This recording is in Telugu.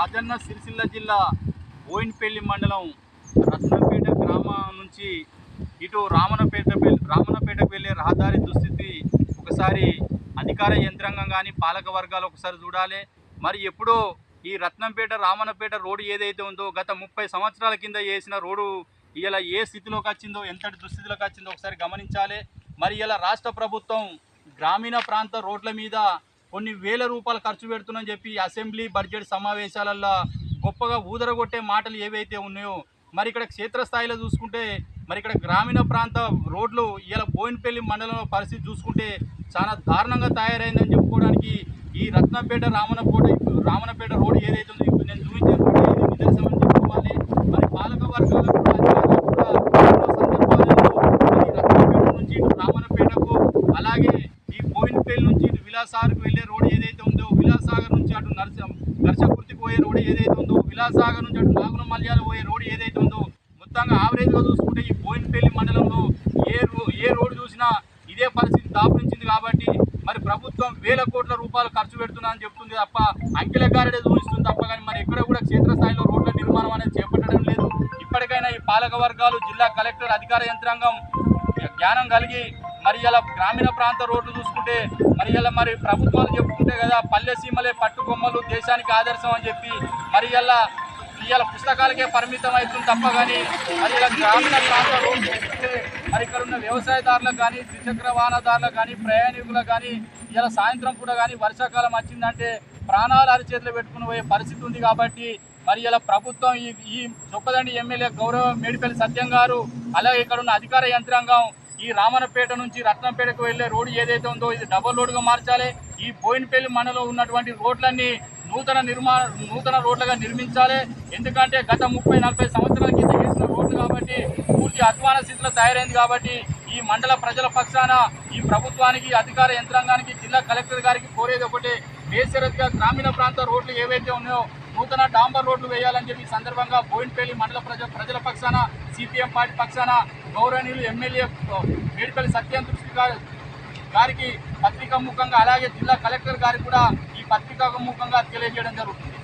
రాజన్న సిరిసిల్ల జిల్లా బోయినపల్లి మండలం రత్నంపేట గ్రామం నుంచి ఇటు రామన్నపేటకు వెళ్ళే రహదారి దుస్థితి ఒకసారి అధికార యంత్రాంగం కానీ పాలక వర్గాలు ఒకసారి చూడాలి. మరి ఎప్పుడో ఈ రత్నంపేట రామన్నపేట రోడ్డు ఏదైతే ఉందో గత 30 సంవత్సరాల కింద వేసిన రోడ్డు ఇలా ఏ స్థితిలోకి వచ్చిందో, ఎంతటి దుస్థితిలోకి వచ్చిందో ఒకసారి గమనించాలి. మరి ఇలా రాష్ట్ర ప్రభుత్వం గ్రామీణ ప్రాంత రోడ్ల మీద కొన్ని వేల రూపాయలు ఖర్చు పెడుతుందని చెప్పి అసెంబ్లీ బడ్జెట్ సమావేశాలలో గొప్పగా ఊదరగొట్టే మాటలు ఏవైతే ఉన్నాయో, మరి ఇక్కడ క్షేత్రస్థాయిలో చూసుకుంటే మరి ఇక్కడ గ్రామీణ ప్రాంత రోడ్లు ఇలా బోయినపల్లి మండలంలో పరిస్థితి చూసుకుంటే చాలా దారుణంగా తయారైందని చెప్పుకోవడానికి ఈ రత్నంపేట రామన్నపేట రోడ్డు ఏదైతే ఉందో ఇప్పుడు నేను చూపించే రోడ్డు ఇది నిదర్శనం అని చెప్పుకోవాలి. మరి పాలక వర్గాలకు కూడా అధికారులకు కూడా ఎన్నో సందర్భాలలో ఈ రత్నంపేట నుంచి ఇటు రామన్నపేటకు, అలాగే ఈ బోయినపల్లి నుంచి ఇటు విలాసాగర్కు వెళ్ళే రోడ్డు ఏదైతే ఉందో, విలాసాగర్ నుంచి అటు నర్సకుర్తికి పోయే రోడ్డు ఏదైతే ఉందో, విలాసాగర్ నుంచి అటు నాగుల మల్యాల పోయే రోడ్డు ఏదైతే ఉందో, మొత్తంగా యావరేజ్గా చూసుకుంటే ఈ బోయినపల్లి మండలంలో ఏ రోడ్డు చూసినా ఇదే పరిస్థితి దాపురించింది. కాబట్టి మరి ప్రభుత్వం వేల కోట్ల రూపాయలు ఖర్చు పెడుతున్నా అని చెప్తుంది తప్ప అంకెల గారెడే చూపిస్తుంది తప్ప కానీ మరి ఎక్కడ కూడా క్షేత్రస్థాయిలో రోడ్ల నిర్మాణం అనేది చేపట్టడం లేదు. ఇప్పటికైనా ఈ పాలక వర్గాలు, జిల్లా కలెక్టర్, అధికార యంత్రాంగం జ్ఞానం కలిగి మరి ఇలా గ్రామీణ ప్రాంత రోడ్లు చూసుకుంటే మరి ప్రభుత్వాలు చెప్పుకుంటే కదా పల్లె సీమలే పట్టుకొమ్మలు దేశానికి ఆదర్శం అని చెప్పి మరి ఇవాళ పుస్తకాలకే పరిమితం అవుతుంది తప్ప కానీ మరి ఇలా గ్రామీణ ప్రాంత రోడ్లు చూసుకుంటే మరి ఇక్కడ ఉన్న వ్యవసాయదారులకు కానీ, ద్విచక్ర వాహనదారులకు కానీ, ప్రయాణికులకు కానీ ఇలా సాయంత్రం కూడా కానీ వర్షాకాలం వచ్చిందంటే ప్రాణాలు అరిచేతులు పెట్టుకుని పోయే పరిస్థితి ఉంది. కాబట్టి మరి ఇలా ప్రభుత్వం ఈ చొప్పదండి ఎమ్మెల్యే గౌరవ మేడిపల్లి సత్యం గారు, అలాగే ఇక్కడ ఉన్న అధికార యంత్రాంగం ఈ రామన్నపేట నుంచి రత్నంపేటకు వెళ్ళే రోడ్డు ఏదైతే ఉందో ఇది డబల్ రోడ్డుగా మార్చాలి. ఈ బోయినపల్లి మండలంలో ఉన్నటువంటి రోడ్లన్నీ నూతన రోడ్లుగా నిర్మించాలి. ఎందుకంటే గత 30-40 సంవత్సరాల కింద వేసిన రోడ్లు కాబట్టి పూర్తి అధ్వాన స్థితిలో తయారైంది. కాబట్టి ఈ మండల ప్రజల పక్షాన ఈ ప్రభుత్వానికి, అధికార యంత్రాంగానికి, జిల్లా కలెక్టర్ గారికి కోరేది ఒకటే, బేషరతుగా గ్రామీణ ప్రాంత రోడ్లు ఏవైతే ఉన్నాయో నూతన డాంబర్ రోడ్లు వేయాలని చెప్పి సందర్భంగా బోయినపల్లి మండల ప్రజల పక్షాన, సిపిఎం పార్టీ పక్షాన గౌరవనీయులు ఎమ్మెల్యే మేడిపల్లి సత్యం దృష్టి గారికి పత్రికా ముఖంగా, అలాగే జిల్లా కలెక్టర్ గారికి కూడా ఈ పత్రికా ముఖంగా తెలియజేయడం జరుగుతుంది.